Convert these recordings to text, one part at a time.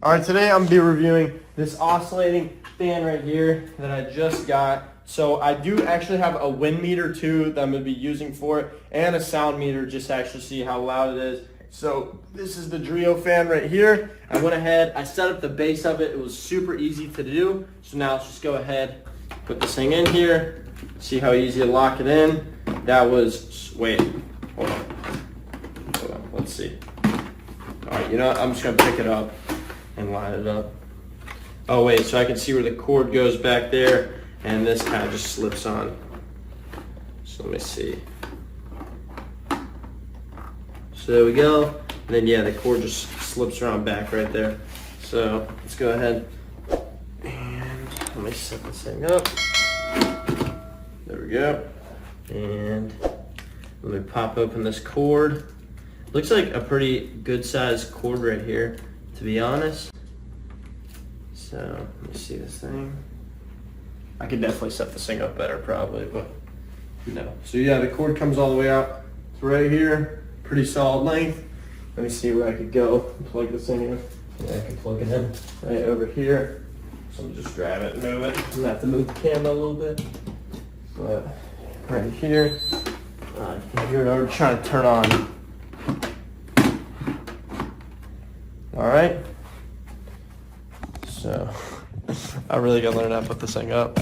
Alright, today I'm going to be reviewing this oscillating fan right here that I just got. So I do actually have a wind meter too that I'm going to be using for it, and a sound meter just to actually see how loud it is. So this is the Dreo fan right here. I went ahead, I set up the base of it. It was super easy to do. So now let's just go ahead, put this thing in here, see how easy to lock it in. That was, wait, hold on, let's see. Alright, you know what, I'm just going to pick it up and line it up. Oh wait, so I can see where the cord goes back there, and this kind of just slips on. So let me see. So there we go. And then yeah, the cord just slips around back right there. So let's go ahead and let me set this thing up. There we go. And let me pop open this cord. Looks like a pretty good sized cord right here, to be honest. So let me see this thing. I could definitely set this thing up better probably, but no. So yeah, the cord comes all the way out to right here. Pretty solid length. Let me see where I could go and plug this thing in. Yeah, I can plug it in right over here. So I'm just grab it and move it. I'm gonna have to move the camera a little bit. But right here, you're already trying to turn on. All right. So I really gotta learn how to put this thing up.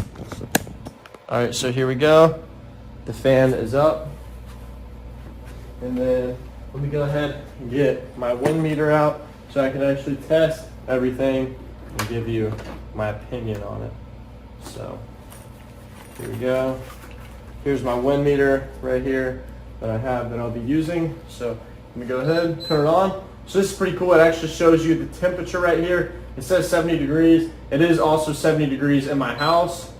All right, so here we go. The fan is up. And then let me go ahead and get my wind meter out so I can actually test everything and give you my opinion on it. So here we go. Here's my wind meter right here that I have that I'll be using. So let me go ahead, turn it on. So this is pretty cool. It actually shows you the temperature right here. It says 70 degrees. It is also 70 degrees in my house.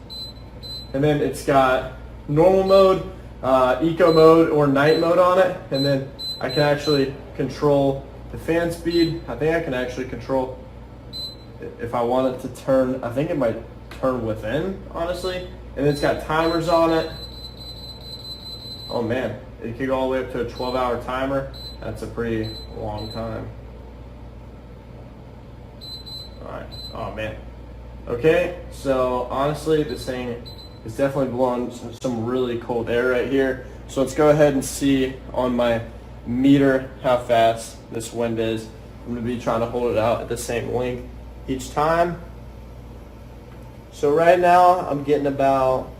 And then it's got normal mode, eco mode, or night mode on it. And then I can actually control the fan speed. I think I can actually control if I want it to turn. I think it might turn within, honestly. And it's got timers on it. Oh man, it could go all the way up to a 12-hour timer. That's a pretty long time. Alright, oh man. Okay, so honestly, this thing is definitely blowing some really cold air right here. So let's go ahead and see on my meter how fast this wind is. I'm going to be trying to hold it out at the same length each time. So right now, I'm getting about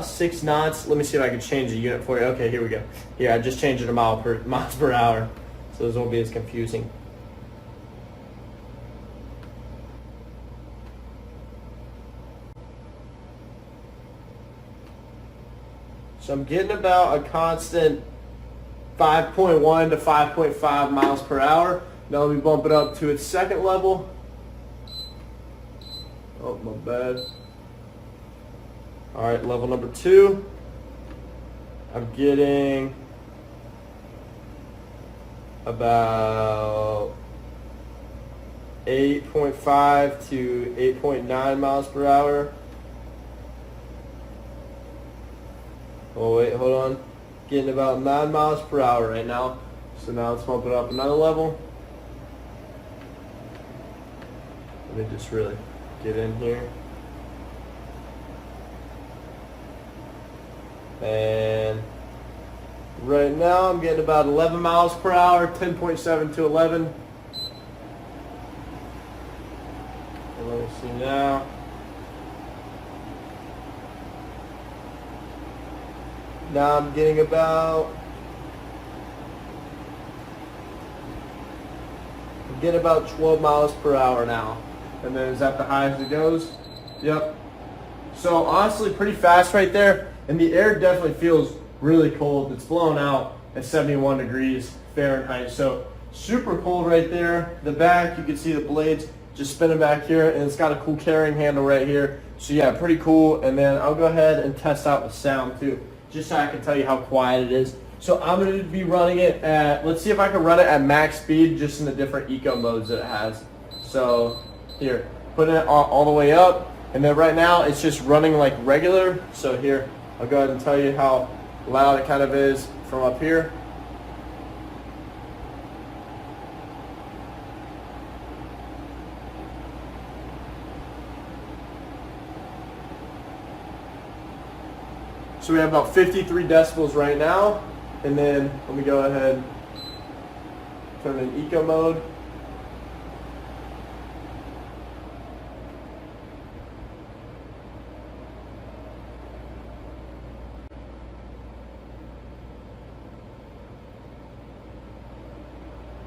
6 knots. Let me see if I can change the unit for you. Okay, here we go. Here, I just changed it to miles per hour, so this won't be as confusing. So I'm getting about a constant 5.1 to 5.5 miles per hour. Now let me bump it up to its second level. Oh, my bad. All right, level number 2. I'm getting about 8.5 to 8.9 miles per hour. Oh wait, hold on. Getting about 9 miles per hour right now. So now let's bump it up another level. Let me just really get in here. And right now I'm getting about 11 miles per hour, 10.7 to 11. And let me see now. Now I'm getting about 12 miles per hour now. And then is that the highest it goes? Yep. So honestly, pretty fast right there. And the air definitely feels really cold. It's blowing out at 71 degrees Fahrenheit. So super cold right there. The back, you can see the blades just spinning back here. And it's got a cool carrying handle right here. So yeah, pretty cool. And then I'll go ahead and test out the sound too, just so I can tell you how quiet it is. So I'm going to be running it at, let's see if I can run it at max speed, just in the different eco modes that it has. So here, putting it all the way up. And then right now it's just running like regular. So here, I'll go ahead and tell you how loud it kind of is from up here. So we have about 53 decibels right now. And then let me go ahead, turn in eco mode.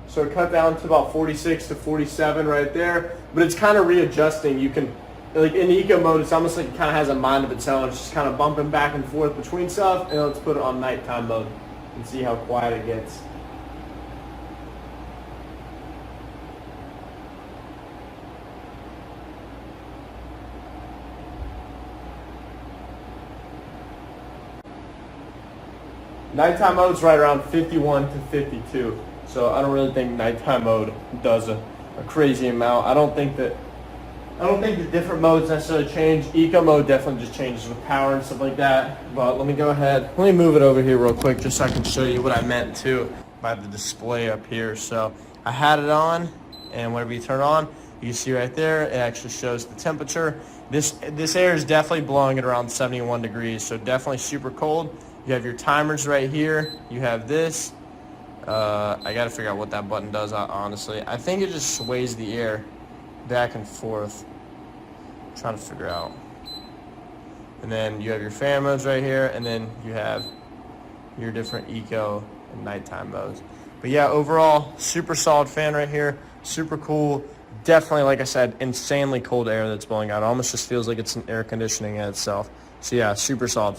So it cut down to about 46 to 47 right there, but it's kind of readjusting. You can, like in eco mode, it's almost like it kind of has a mind of its own. It's just kind of bumping back and forth between stuff, and let's put it on nighttime mode and see how quiet it gets. Nighttime mode's right around 51 to 52. So I don't really think nighttime mode does a crazy amount. I don't think the different modes necessarily change. Eco mode definitely just changes with power and stuff like that. But let me go ahead. Let me move it over here real quick just so I can show you what I meant too by the display up here. So I had it on, and whenever you turn it on, you can see right there, it actually shows the temperature. This air is definitely blowing at around 71 degrees, so definitely super cold. You have your timers right here. You have this. I got to figure out what that button does, honestly. I think it just sways the air back and forth. I'm trying to figure out. And then you have your fan modes right here, and then you have your different eco and nighttime modes. But yeah, overall, super solid fan right here. Super cool. Definitely, like I said, insanely cold air that's blowing out. It almost just feels like it's an air conditioning in itself. So yeah, super solid.